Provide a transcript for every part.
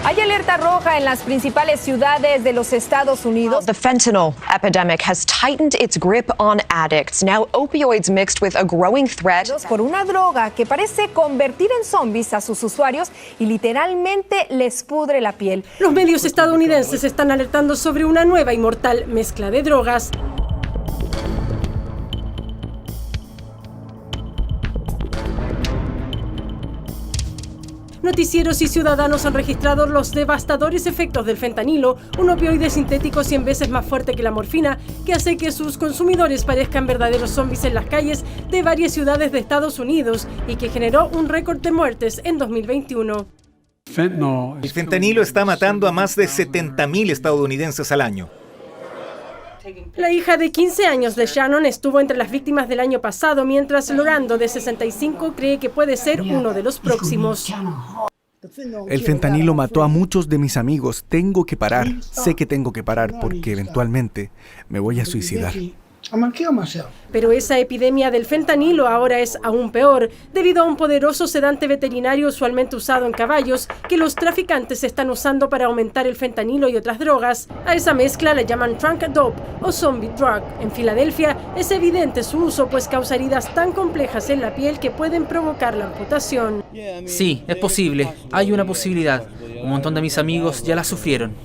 Hay alerta roja en las principales ciudades de los Estados Unidos. The fentanyl epidemic has tightened its grip on addicts. Now opioids mixed with a growing threat. Por una droga que parece convertir en zombies a sus usuarios y literalmente les pudre la piel. Los medios estadounidenses están alertando sobre una nueva y mortal mezcla de drogas. Noticieros y ciudadanos han registrado los devastadores efectos del fentanilo, un opioide sintético 100 veces más fuerte que la morfina, que hace que sus consumidores parezcan verdaderos zombies en las calles de varias ciudades de Estados Unidos y que generó un récord de muertes en 2021. El fentanilo está matando a más de 70.000 estadounidenses al año. La hija de 15 años de Shannon estuvo entre las víctimas del año pasado, mientras Lorando, de 65, cree que puede ser uno de los próximos. El fentanilo mató a muchos de mis amigos. Tengo que parar. Sé que tengo que parar porque eventualmente me voy a suicidar. Pero esa epidemia del fentanilo ahora es aún peor, debido a un poderoso sedante veterinario usualmente usado en caballos que los traficantes están usando para aumentar el fentanilo y otras drogas. A esa mezcla la llaman trunk dope o zombie drug. En Filadelfia es evidente su uso, pues causa heridas tan complejas en la piel que pueden provocar la amputación. Sí, es posible. Hay una posibilidad. Un montón de mis amigos ya la sufrieron.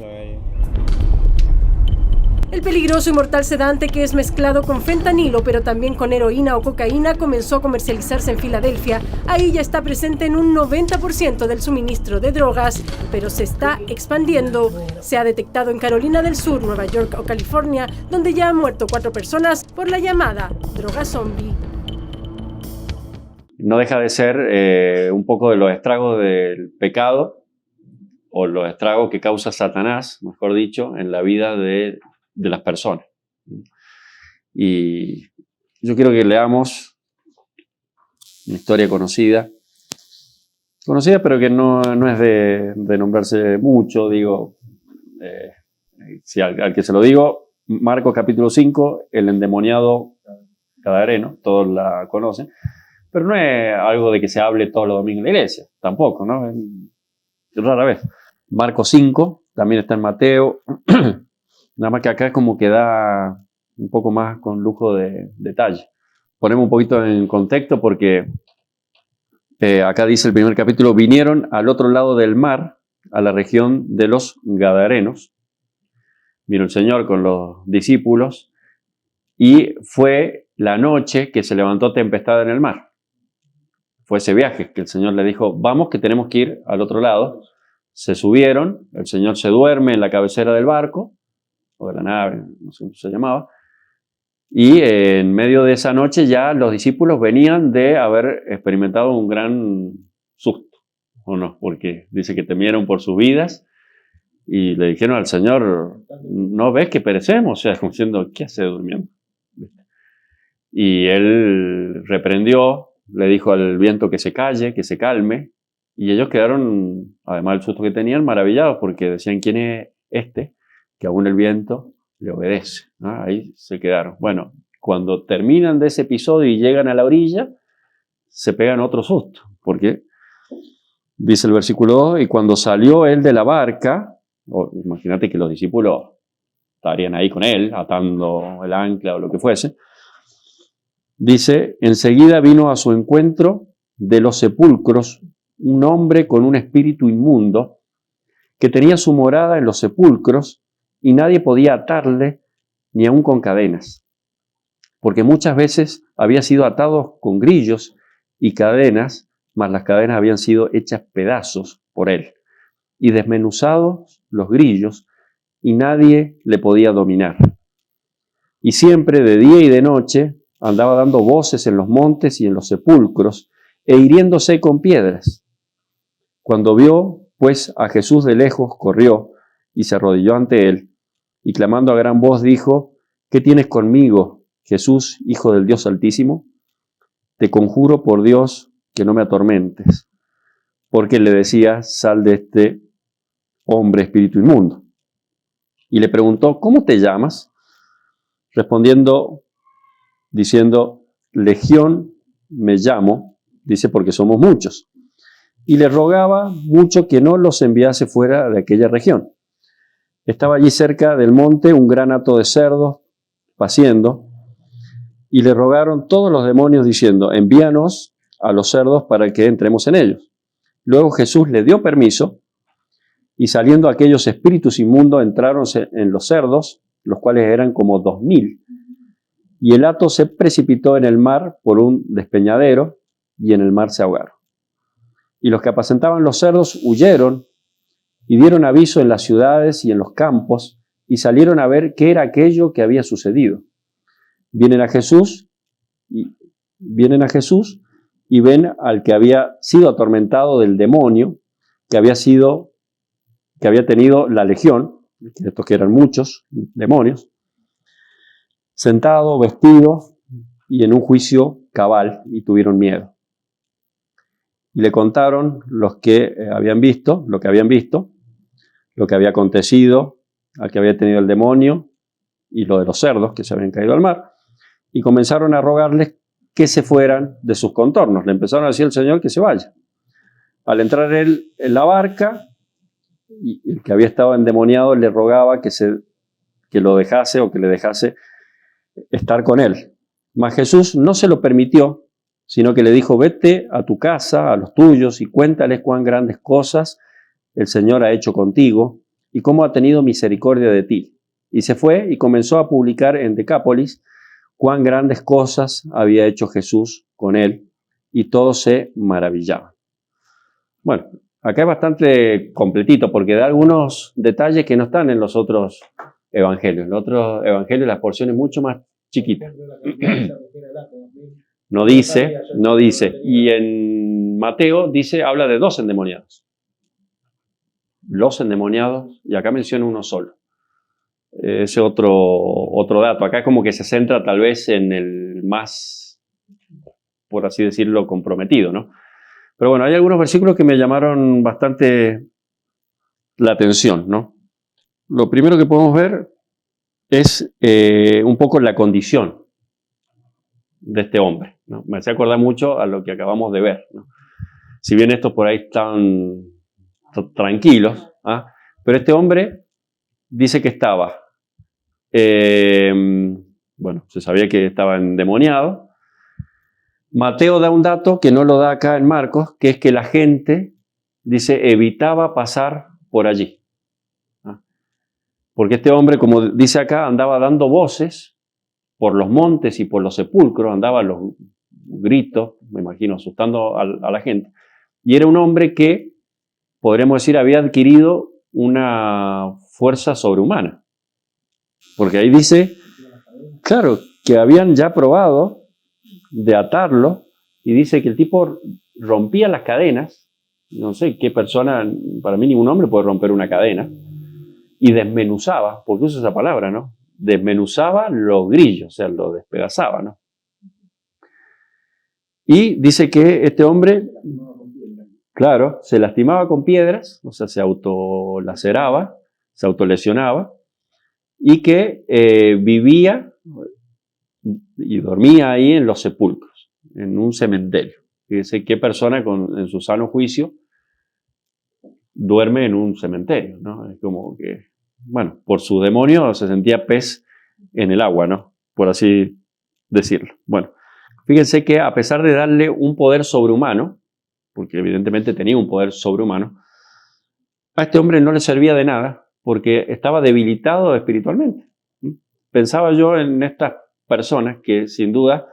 El peligroso y mortal sedante, que es mezclado con fentanilo, pero también con heroína o cocaína, comenzó a comercializarse en Filadelfia. Ahí ya está presente en un 90% del suministro de drogas, pero se está expandiendo. Se ha detectado en Carolina del Sur, Nueva York o California, donde ya han muerto 4 personas por la llamada droga zombie. No deja de ser un poco de los estragos del pecado, o los estragos que causa Satanás, mejor dicho, en la vida de las personas. Y yo quiero que leamos una historia conocida pero que no es de nombrarse mucho, digo, si al que se lo digo, Marcos capítulo 5, el endemoniado gadareno, todos la conocen, pero no es algo de que se hable todos los domingos en la iglesia, tampoco, ¿no? Es rara vez. Marcos 5, también está en Mateo. Nada más que acá es como que da un poco más con lujo de detalle. Ponemos un poquito en contexto porque acá dice el primer capítulo: vinieron al otro lado del mar, a la región de los Gadarenos. Vino el Señor con los discípulos y fue la noche que se levantó tempestad en el mar. Fue ese viaje que el Señor le dijo: vamos, que tenemos que ir al otro lado. Se subieron, el Señor se duerme en la cabecera del barco, o de la nave, no sé cómo se llamaba, y en medio de esa noche ya los discípulos venían de haber experimentado un gran susto, ¿o no? Porque dice que temieron por sus vidas y le dijeron al Señor: ¿no ves que perecemos? O sea, como diciendo, ¿qué hace durmiendo? Y él reprendió, le dijo al viento que se calle, que se calme, y ellos quedaron, además del susto que tenían, maravillados porque decían: ¿quién es este que aún el viento le obedece? ¿No? Ahí se quedaron. Bueno, cuando terminan de ese episodio y llegan a la orilla, se pegan otro susto, porque dice el versículo 2, y cuando salió él de la barca, imagínate que los discípulos estarían ahí con él, atando el ancla o lo que fuese, dice: enseguida vino a su encuentro de los sepulcros un hombre con un espíritu inmundo, que tenía su morada en los sepulcros, y nadie podía atarle, ni aun con cadenas, porque muchas veces había sido atado con grillos y cadenas, mas las cadenas habían sido hechas pedazos por él, y desmenuzados los grillos, y nadie le podía dominar. Y siempre, de día y de noche, andaba dando voces en los montes y en los sepulcros, e hiriéndose con piedras. Cuando vio, pues, a Jesús de lejos, corrió y se arrodilló ante él, y clamando a gran voz dijo: ¿qué tienes conmigo, Jesús, Hijo del Dios Altísimo? Te conjuro por Dios que no me atormentes. Porque le decía: sal de este hombre espíritu inmundo. Y le preguntó: ¿cómo te llamas? Respondiendo, diciendo: Legión me llamo, dice, porque somos muchos. y le rogaba mucho que no los enviase fuera de aquella región. Estaba allí cerca del monte un gran hato de cerdos paciendo, y le rogaron todos los demonios diciendo: envíanos a los cerdos para que entremos en ellos. Luego Jesús le dio permiso, y saliendo aquellos espíritus inmundos entraron en los cerdos, los cuales eran como 2000. Y el hato se precipitó en el mar por un despeñadero, y en el mar se ahogaron. Y los que apacentaban los cerdos huyeron, y dieron aviso en las ciudades y en los campos, y salieron a ver qué era aquello que había sucedido. Vienen a Jesús y ven al que había sido atormentado del demonio, que había tenido la legión, estos que eran muchos demonios, sentado, vestido y en un juicio cabal, y tuvieron miedo. Y le contaron los que habían visto, lo que había acontecido al que había tenido el demonio y lo de los cerdos que se habían caído al mar, y comenzaron a rogarles que se fueran de sus contornos. Le empezaron a decir al Señor que se vaya. Al entrar él en la barca, y el que había estado endemoniado le rogaba que lo dejase o que le dejase estar con él. Mas Jesús no se lo permitió, sino que le dijo: vete a tu casa, a los tuyos, y cuéntales cuán grandes cosas el Señor ha hecho contigo y cómo ha tenido misericordia de ti. Y se fue y comenzó a publicar en Decápolis cuán grandes cosas había hecho Jesús con él, y todos se maravillaban. Bueno, acá es bastante completito porque da algunos detalles que no están en los otros evangelios. En los otros evangelios la porción es mucho más chiquita. No dice. Y en Mateo habla de 2 endemoniados. Los endemoniados, y acá menciona uno solo. Ese otro dato. Acá es como que se centra tal vez en el más, por así decirlo, comprometido, ¿no? Pero bueno, hay algunos versículos que me llamaron bastante la atención, ¿no? Lo primero que podemos ver es un poco la condición de este hombre, ¿no? Me hace acordar mucho a lo que acabamos de ver, ¿no? Si bien estos por ahí están tranquilos, ¿ah? Pero este hombre dice que estaba, se sabía que estaba endemoniado. Mateo da un dato que no lo da acá en Marcos, que es que la gente, dice, evitaba pasar por allí. ¿Ah? Porque este hombre, como dice acá, andaba dando voces por los montes y por los sepulcros, andaba a los gritos, me imagino, asustando a la gente. Y era un hombre que, podríamos decir, había adquirido una fuerza sobrehumana. Porque ahí dice, claro, que habían ya probado de atarlo, y dice que el tipo rompía las cadenas. No sé qué persona, para mí ningún hombre puede romper una cadena, y desmenuzaba, porque usa esa palabra, ¿no? Desmenuzaba los grillos, o sea, lo despedazaba, ¿no? Y dice que este hombre, claro, se lastimaba con piedras, o sea, se autolaceraba, se autolesionaba, y que vivía y dormía ahí en los sepulcros, en un cementerio. Fíjense qué persona en su sano juicio duerme en un cementerio, ¿no? Es como que, bueno, por su demonio se sentía pez en el agua, ¿no? Por así decirlo. Bueno, fíjense que a pesar de darle un poder sobrehumano, porque evidentemente tenía un poder sobrehumano, a este hombre no le servía de nada porque estaba debilitado espiritualmente. Pensaba yo en estas personas que sin duda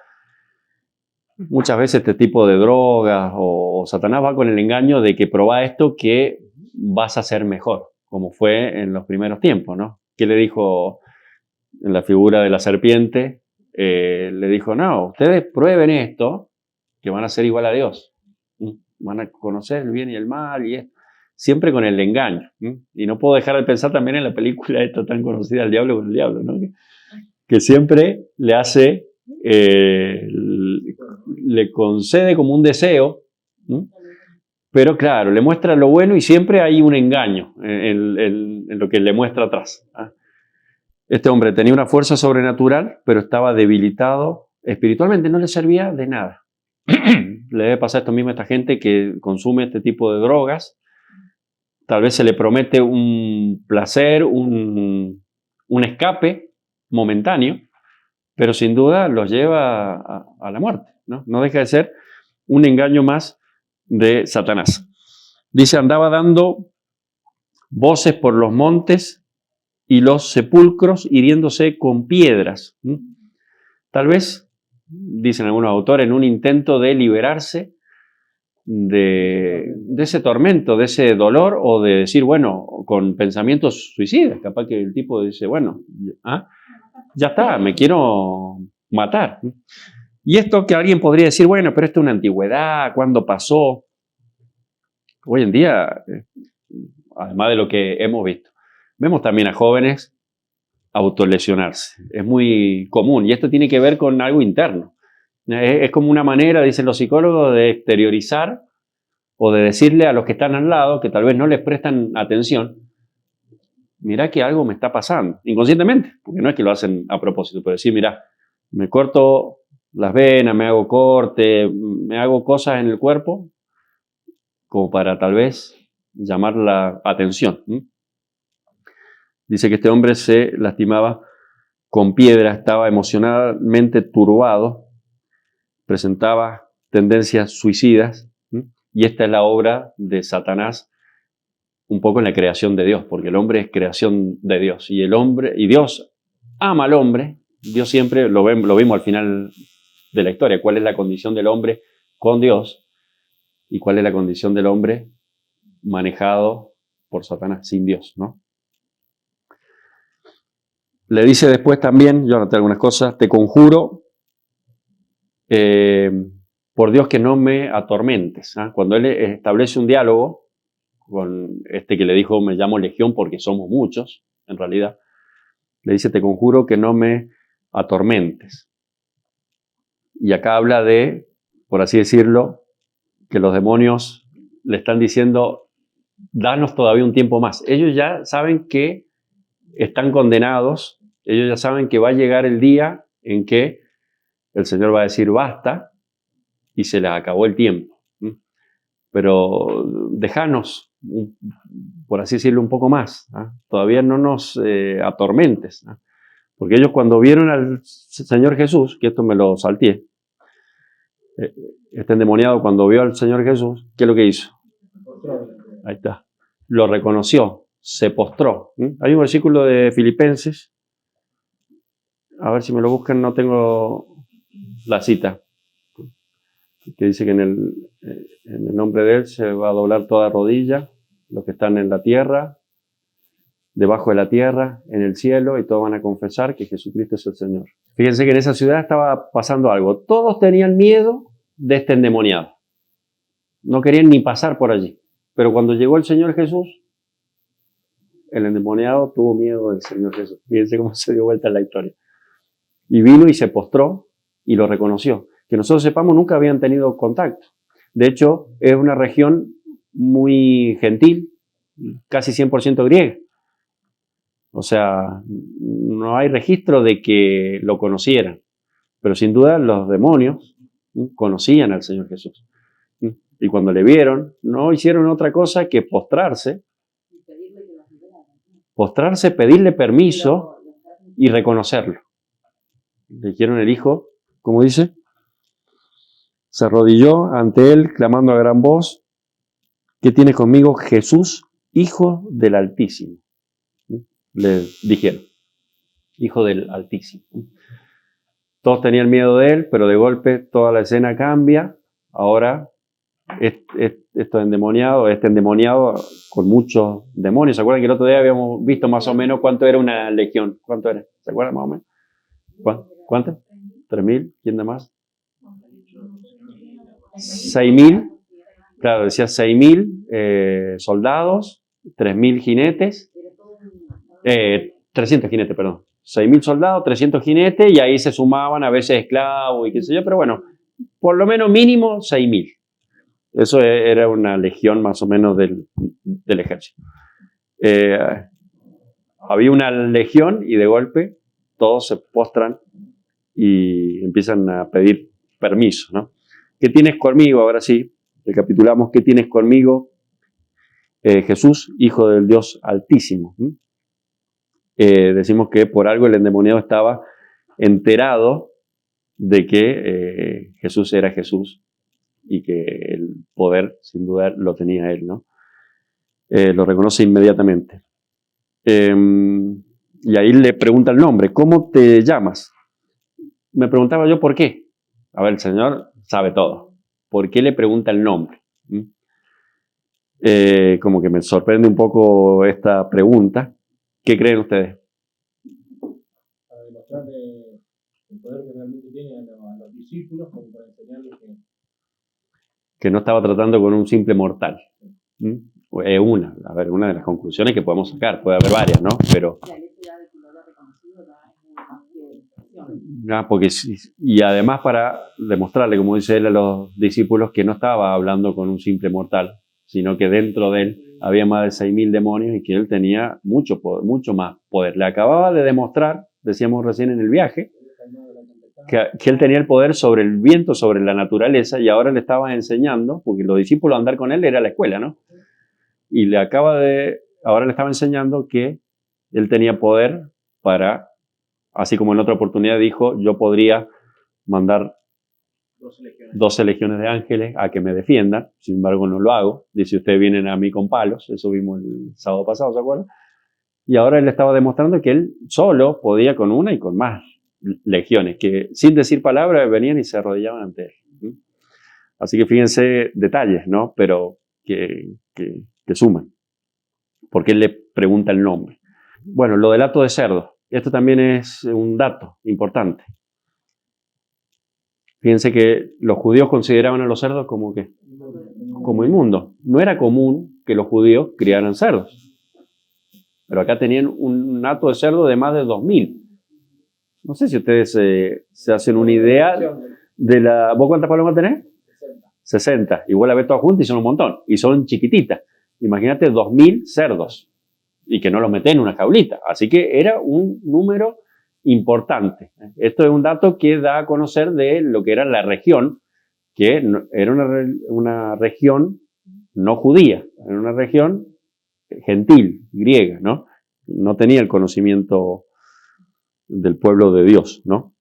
muchas veces este tipo de drogas o Satanás va con el engaño de que probá esto que vas a ser mejor, como fue en los primeros tiempos, ¿no? ¿Qué le dijo en la figura de la serpiente? Le dijo, no, ustedes prueben esto que van a ser igual a Dios. Van a conocer el bien y el mal y esto. Siempre con el engaño. Y no puedo dejar de pensar también en la película esta tan conocida, El Diablo con el Diablo, ¿no? Que siempre le hace, le concede como un deseo, ¿no? Pero claro, le muestra lo bueno y siempre hay un engaño en lo que le muestra atrás. Este hombre tenía una fuerza sobrenatural, pero estaba debilitado espiritualmente, no le servía de nada. le debe pasar esto mismo a esta gente que consume este tipo de drogas. Tal vez se le promete un placer, un escape momentáneo, pero sin duda los lleva a la muerte, ¿no? No deja de ser un engaño más de Satanás. Dice, andaba dando voces por los montes y los sepulcros, hiriéndose con piedras. Tal vez, dicen algunos autores, en un intento de liberarse de ese tormento, de ese dolor, o de decir, bueno, con pensamientos suicidas. Capaz que el tipo dice, bueno, ya está, me quiero matar. Y esto que alguien podría decir, bueno, pero esto es una antigüedad, ¿cuándo pasó? Hoy en día, además de lo que hemos visto, vemos también a jóvenes autolesionarse. Es muy común y esto tiene que ver con algo interno. Es como una manera, dicen los psicólogos, de exteriorizar o de decirle a los que están al lado, que tal vez no les prestan atención, mirá que algo me está pasando, inconscientemente, porque no es que lo hacen a propósito, pero decir, mirá, me corto las venas, me hago corte, me hago cosas en el cuerpo, como para tal vez llamar la atención. Dice que este hombre se lastimaba con piedra, estaba emocionalmente turbado, presentaba tendencias suicidas, y esta es la obra de Satanás un poco en la creación de Dios, porque el hombre es creación de Dios, y Dios ama al hombre. Dios siempre, lo vimos al final de la historia, cuál es la condición del hombre con Dios y cuál es la condición del hombre manejado por Satanás, sin Dios, ¿no? Le dice después también, yo anoté algunas cosas, te conjuro por Dios que no me atormentes. Cuando él establece un diálogo con este que le dijo, me llamo Legión porque somos muchos, en realidad, le dice, te conjuro que no me atormentes. Y acá habla de, por así decirlo, que los demonios le están diciendo, danos todavía un tiempo más. Ellos ya saben que están condenados, ellos ya saben que va a llegar el día en que el Señor va a decir basta y se les acabó el tiempo. Pero déjanos, por así decirlo, un poco más. Todavía no nos atormentes. Porque ellos cuando vieron al Señor Jesús, que esto me lo salteé, este endemoniado cuando vio al Señor Jesús, ¿qué es lo que hizo? Ahí está. Lo reconoció, se postró. Hay un versículo de Filipenses, a ver si me lo buscan, no tengo la cita, que dice que en el nombre de Él se va a doblar toda rodilla, los que están en la tierra, debajo de la tierra, en el cielo, y todos van a confesar que Jesucristo es el Señor. Fíjense que en esa ciudad estaba pasando algo. Todos tenían miedo de este endemoniado. No querían ni pasar por allí. Pero cuando llegó el Señor Jesús, el endemoniado tuvo miedo del Señor Jesús. Fíjense cómo se dio vuelta la historia. Y vino y se postró y lo reconoció. Que nosotros sepamos, nunca habían tenido contacto. De hecho, es una región muy gentil, casi 100% griega. O sea, no hay registro de que lo conocieran. Pero sin duda los demonios conocían al Señor Jesús. Y cuando le vieron, no hicieron otra cosa que postrarse, pedirle permiso y reconocerlo. Le dijeron el hijo, ¿cómo dice? Se arrodilló ante él, clamando a gran voz, ¿qué tienes conmigo, Jesús, Hijo del Altísimo? Le dijeron, Hijo del Altísimo. Todos tenían miedo de él, pero de golpe toda la escena cambia. Ahora, este endemoniado con muchos demonios. ¿Se acuerdan que el otro día habíamos visto más o menos cuánto era una legión? ¿Cuánto era? ¿Se acuerdan más o menos? ¿Cuánto? ¿3.000? ¿Quién de más? 6.000. Claro, decía 6.000 soldados, 3.000 jinetes, 300 jinetes, perdón. 6.000 soldados, 300 jinetes, y ahí se sumaban a veces esclavos y qué sé yo, pero bueno, por lo menos mínimo 6.000. Eso era una legión más o menos del ejército. Había una legión y de golpe todos se postran y empiezan a pedir permiso, ¿no? ¿qué tienes conmigo? Ahora sí, recapitulamos, ¿qué tienes conmigo? Jesús, Hijo del Dios Altísimo. Decimos que por algo el endemoniado estaba enterado de que Jesús era Jesús y que el poder, sin duda, lo tenía él, ¿no? Lo reconoce inmediatamente. Y ahí le pregunta el nombre, ¿cómo te llamas? Me preguntaba yo por qué. A ver, el Señor sabe todo. ¿Por qué le pregunta el nombre? Como que me sorprende un poco esta pregunta. ¿Qué creen ustedes? Para demostrar el poder que realmente tiene a los discípulos, como para enseñarles que no estaba tratando con un simple mortal. Una de las conclusiones que podemos sacar. Puede haber varias, ¿no? Pero porque, y además para demostrarle, como dice él a los discípulos, que no estaba hablando con un simple mortal, sino que dentro de él había más de 6.000 demonios y que él tenía mucho poder, mucho más poder. Le acababa de demostrar, decíamos recién en el viaje, que él tenía el poder sobre el viento, sobre la naturaleza, y ahora le estaba enseñando, porque los discípulos andar con él era la escuela, ¿no? Y ahora le estaba enseñando que él tenía poder para, así como en otra oportunidad dijo, yo podría mandar 12 legiones de ángeles a que me defiendan, sin embargo no lo hago. Dice, ustedes vienen a mí con palos, eso vimos el sábado pasado, ¿se acuerdan? Y ahora él estaba demostrando que él solo podía con una y con más legiones, que sin decir palabra venían y se arrodillaban ante él. Así que fíjense detalles, ¿no? Pero que suman. Porque él le pregunta el nombre. Bueno, lo del hato de cerdo. Esto también es un dato importante. Fíjense que los judíos consideraban a los cerdos como inmundos. No era común que los judíos criaran cerdos. Pero acá tenían un hato de cerdo de más de 2.000. No sé si ustedes se hacen una idea de la... ¿Vos cuántas palomas tenés? 60. Igual a ver todas juntas y son un montón. Y son chiquititas. Imagínate 2.000 cerdos. Y que no los meten en una jaulita. Así que era un número importante. Esto es un dato que da a conocer de lo que era la región, que era una región no judía, era una región gentil, griega, ¿no? No tenía el conocimiento del pueblo de Dios, ¿no?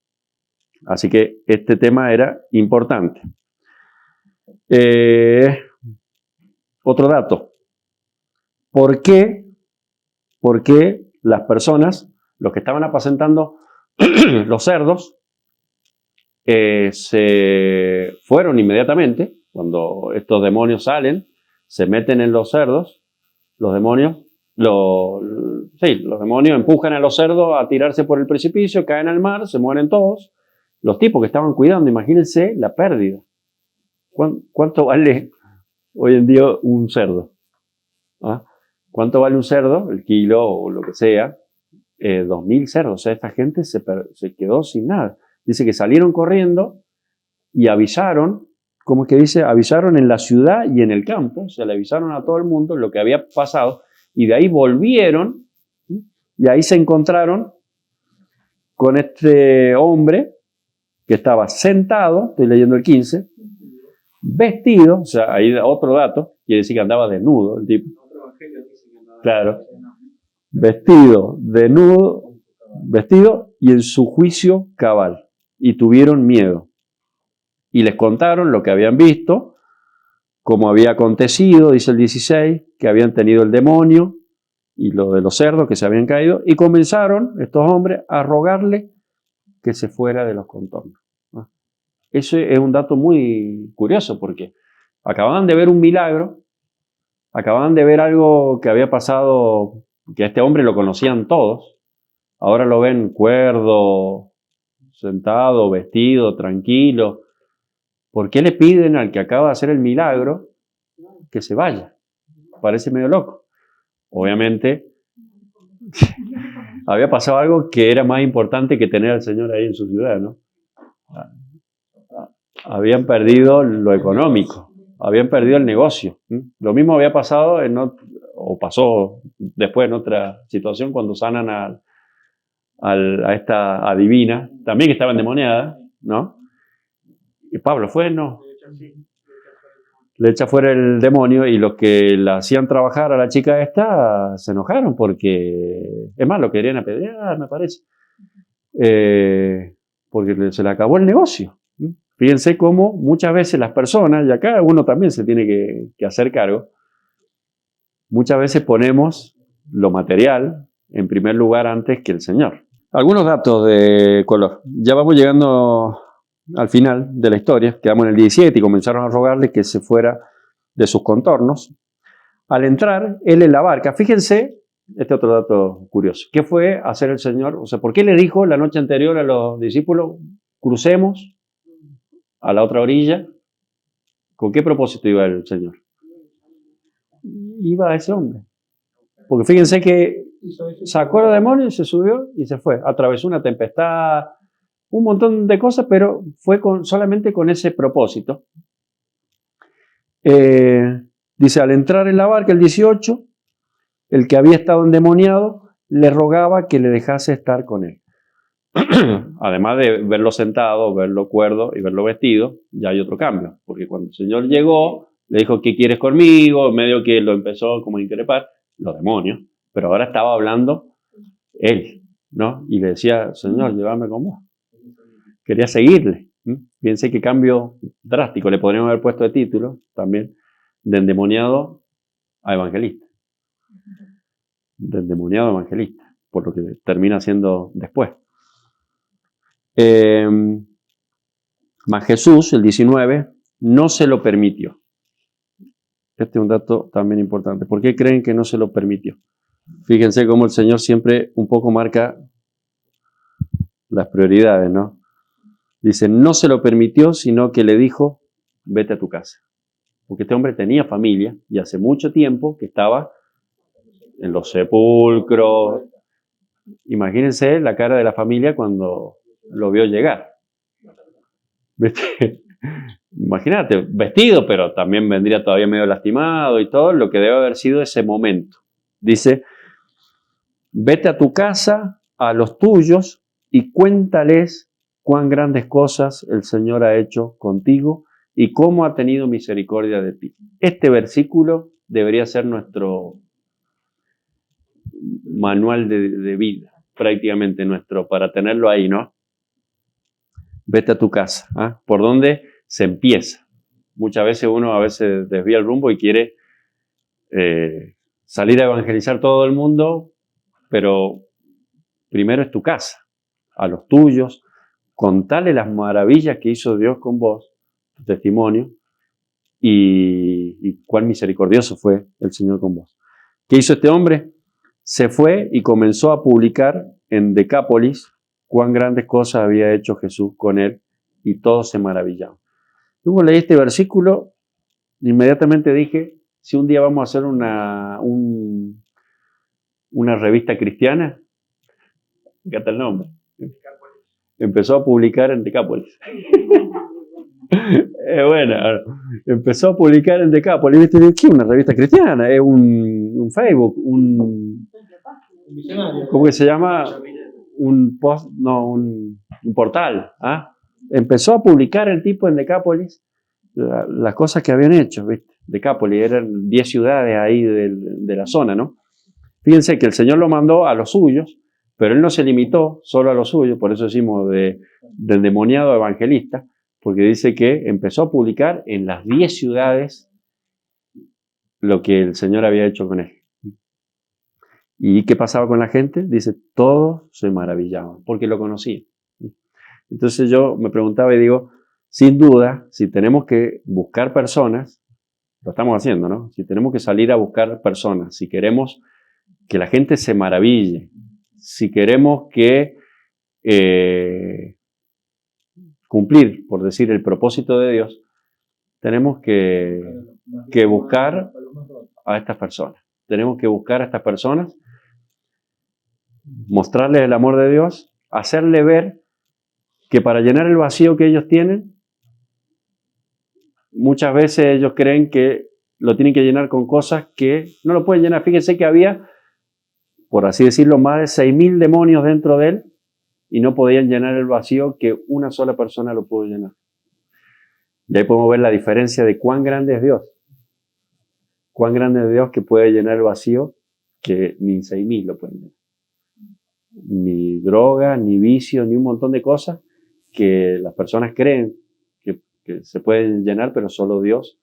Así que este tema era importante. Otro dato. ¿Por qué las personas, los que estaban apacentando los cerdos, se fueron inmediatamente? Cuando estos demonios salen, se meten en los cerdos, los demonios empujan a los cerdos a tirarse por el precipicio, caen al mar, se mueren todos. Los tipos que estaban cuidando, imagínense la pérdida. ¿Cuánto vale hoy en día un cerdo? ¿Ah? ¿Cuánto vale un cerdo? El kilo o lo que sea. 2.000 cerdos. O sea, esta gente se quedó sin nada. Dice que salieron corriendo y avisaron, como que dice, avisaron en la ciudad y en el campo. O sea, le avisaron a todo el mundo lo que había pasado. Y de ahí volvieron y ahí se encontraron con este hombre que estaba sentado, estoy leyendo el 15, vestido, o sea, ahí otro dato, quiere decir que andaba desnudo el tipo. Claro. Vestido, desnudo, vestido y en su juicio cabal. Y tuvieron miedo. Y les contaron lo que habían visto, cómo había acontecido, dice el 16, que habían tenido el demonio y lo de los cerdos que se habían caído, y comenzaron estos hombres a rogarle que se fuera de los contornos. Ese es un dato muy curioso porque acababan de ver un milagro, acababan de ver algo que había pasado, que a este hombre lo conocían todos, ahora lo ven cuerdo, sentado, vestido, tranquilo. ¿Por qué le piden al que acaba de hacer el milagro que se vaya? Parece medio loco. Obviamente, había pasado algo que era más importante que tener al Señor ahí en su ciudad, ¿no? Habían perdido lo económico, habían perdido el negocio. Lo mismo había pasado, o pasó después en otra situación, cuando sanan a esta adivina, también que estaba endemoniada, ¿no? Y Pablo fue, no. Le echa fuera el demonio y los que la hacían trabajar a la chica esta se enojaron porque, es más, lo querían apedrear, me parece. Porque se le acabó el negocio. Fíjense cómo muchas veces las personas, y acá uno también se tiene que hacer cargo, muchas veces ponemos lo material en primer lugar antes que el Señor. Algunos datos de color. Ya vamos llegando al final de la historia, quedamos en el 17 y comenzaron a rogarle que se fuera de sus contornos. Al entrar él en la barca, fíjense, este otro dato curioso, ¿qué fue a hacer el Señor? O sea, ¿por qué le dijo la noche anterior a los discípulos, crucemos a la otra orilla? ¿Con qué propósito iba el Señor? Iba a ese hombre. Porque fíjense que sacó a los demonios, se subió y se fue. Atravesó una tempestad, un montón de cosas, pero fue solamente con ese propósito. Dice, al entrar en la barca, el 18, el que había estado endemoniado le rogaba que le dejase estar con él. Además de verlo sentado, verlo cuerdo y verlo vestido, ya hay otro cambio. Porque cuando el Señor llegó, le dijo, ¿qué quieres conmigo? Medio que lo empezó como a increpar, los demonios. Pero ahora estaba hablando él, ¿no? Y le decía, Señor, llévame con vos. Quería seguirle. Fíjense qué cambio drástico. Le podríamos haber puesto de título también, de endemoniado a evangelista. De endemoniado a evangelista, por lo que termina siendo después. Mas Jesús, el 19, no se lo permitió. Este es un dato también importante. ¿Por qué creen que no se lo permitió? Fíjense cómo el Señor siempre un poco marca las prioridades, ¿no? Dice, no se lo permitió, sino que le dijo, vete a tu casa. Porque este hombre tenía familia y hace mucho tiempo que estaba en los sepulcros. Imagínense la cara de la familia cuando lo vio llegar. ¿Viste? Imagínate, vestido, pero también vendría todavía medio lastimado y todo, lo que debe haber sido ese momento. Dice, vete a tu casa, a los tuyos, y cuéntales cuán grandes cosas el Señor ha hecho contigo y cómo ha tenido misericordia de ti. Este versículo debería ser nuestro manual de vida, prácticamente nuestro, para tenerlo ahí, ¿no? Vete a tu casa. ¿Ah? ¿Por dónde se empieza? Muchas veces uno desvía el rumbo y quiere salir a evangelizar todo el mundo, pero primero es tu casa, a los tuyos, contale las maravillas que hizo Dios con vos, tu testimonio, y cuán misericordioso fue el Señor con vos. ¿Qué hizo este hombre? Se fue y comenzó a publicar en Decápolis cuán grandes cosas había hecho Jesús con él, y todos se maravillaban. Luego leí este versículo, inmediatamente dije, si un día vamos a hacer una revista cristiana, fíjate el nombre, empezó a publicar en Decápolis. Bueno, empezó a publicar en Decápolis. ¿Viste? ¿Qué? Una revista cristiana, es un Facebook, ¿cómo que se llama? Un portal. ¿Ah? Empezó a publicar el tipo en Decápolis las cosas que habían hecho. ¿Viste? Decápolis eran 10 ciudades ahí de la zona, ¿no? Fíjense que el Señor lo mandó a los suyos, pero él no se limitó solo a los suyos, por eso decimos del endemoniado evangelista, porque dice que empezó a publicar en las 10 ciudades lo que el Señor había hecho con él. ¿Y qué pasaba con la gente? Dice, todos se maravillaban, porque lo conocían. Entonces yo me preguntaba y digo, sin duda, si tenemos que buscar personas, lo estamos haciendo, ¿no? Si tenemos que salir a buscar personas, si queremos que la gente se maraville, si queremos que cumplir, por decir, el propósito de Dios, tenemos que buscar a estas personas. Tenemos que buscar a estas personas, mostrarles el amor de Dios, hacerle ver que para llenar el vacío que ellos tienen, muchas veces ellos creen que lo tienen que llenar con cosas que no lo pueden llenar. Fíjense que había, por así decirlo, más de 6.000 demonios dentro de él y no podían llenar el vacío que una sola persona lo pudo llenar. Y ahí podemos ver la diferencia de cuán grande es Dios. Cuán grande es Dios que puede llenar el vacío que ni 6.000 lo pueden llenar. Ni droga, ni vicio, ni un montón de cosas que las personas creen que se pueden llenar, pero solo Dios,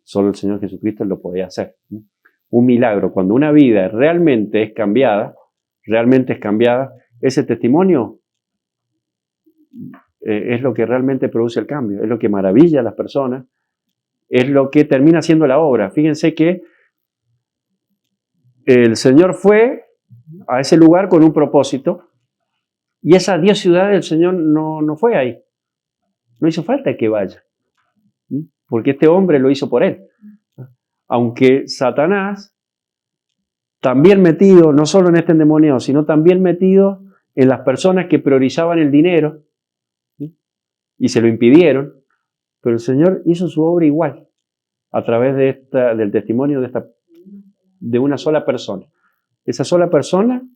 solo el Señor Jesucristo lo podía hacer. Un milagro. Cuando una vida realmente es cambiada, ese testimonio es lo que realmente produce el cambio, es lo que maravilla a las personas, es lo que termina haciendo la obra. Fíjense que el Señor fue a ese lugar con un propósito y esas 10 ciudades el Señor no fue ahí. No hizo falta que vaya, porque este hombre lo hizo por él. Aunque Satanás, también metido, no solo en este endemoniado, sino también metido en las personas que priorizaban el dinero, y se lo impidieron, pero el Señor hizo su obra igual, a través del testimonio de una sola persona. Esa sola persona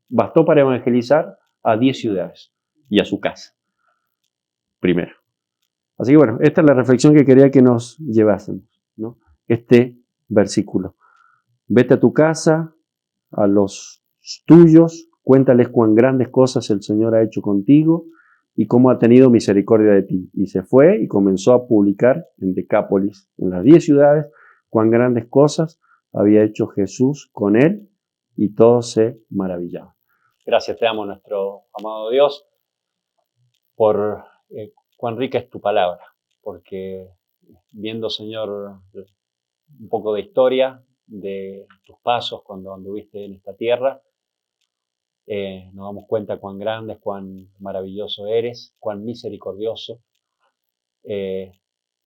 bastó para evangelizar a 10 ciudades y a su casa, primero. Así que bueno, esta es la reflexión que quería que nos llevásemos, ¿no? Este versículo. Vete a tu casa, a los tuyos, cuéntales cuán grandes cosas el Señor ha hecho contigo y cómo ha tenido misericordia de ti. Y se fue y comenzó a publicar en Decápolis, en las 10 ciudades, cuán grandes cosas había hecho Jesús con él, y todos se maravillaban. Gracias te damos, nuestro amado Dios, por cuán rica es tu palabra, porque viendo, Señor, un poco de historia de tus pasos cuando anduviste en esta tierra, nos damos cuenta cuán grande, cuán maravilloso eres, cuán misericordioso.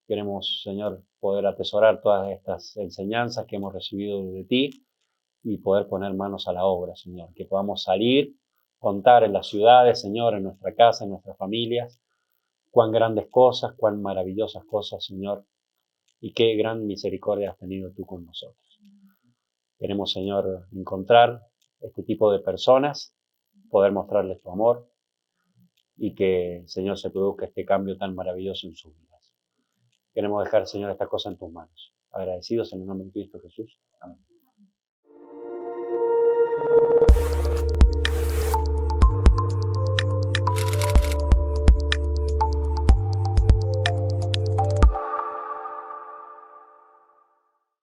Queremos, Señor, poder atesorar todas estas enseñanzas que hemos recibido de ti y poder poner manos a la obra, Señor. Que podamos salir, contar en las ciudades, Señor, en nuestra casa, en nuestras familias, cuán grandes cosas, cuán maravillosas cosas, Señor, y qué gran misericordia has tenido tú con nosotros. Queremos, Señor, encontrar este tipo de personas, poder mostrarles tu amor y que, Señor, se produzca este cambio tan maravilloso en sus vidas. Queremos dejar, Señor, esta cosa en tus manos. Agradecidos en el nombre de Cristo Jesús. Amén.